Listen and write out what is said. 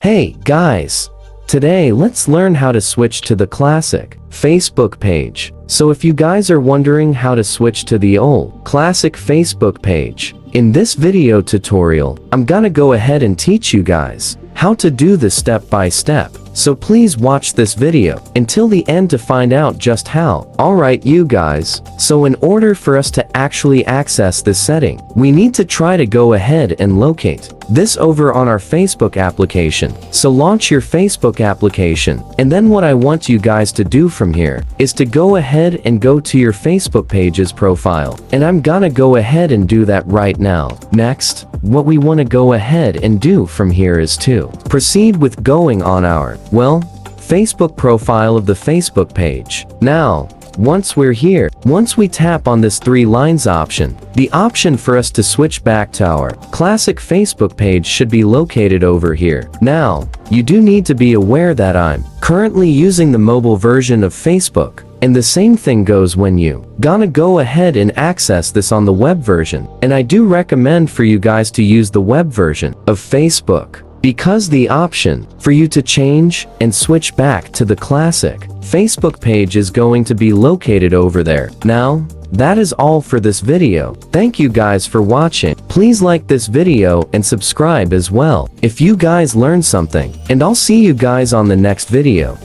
Hey guys! Today let's learn how to switch to the classic Facebook page. So if you guys are wondering how to switch to the old classic Facebook page, in this video tutorial, I'm gonna go ahead and teach you guys how to do this step by step. So please watch this video until the end to find out just how. Alright you guys, so in order for us to actually access this setting, we need to try to go ahead and locate this over on our Facebook application. So launch your Facebook application, and then what I want you guys to do from here is to go ahead and go to your Facebook page's profile, and I'm gonna go ahead and do that right now. Next, what we want to go ahead and do from here is to proceed with going on our, Facebook profile of the Facebook page. Now, once we're here, once we tap on this 3 lines option, the option for us to switch back to our classic Facebook page should be located over here. Now, you do need to be aware that I'm currently using the mobile version of Facebook, and the same thing goes when you gonna go ahead and access this on the web version. And I do recommend for you guys to use the web version of Facebook, because the option for you to change and switch back to the classic Facebook page is going to be located over there. Now, that is all for this video. Thank you guys for watching. Please like this video and subscribe as well if you guys learned something, and I'll see you guys on the next video.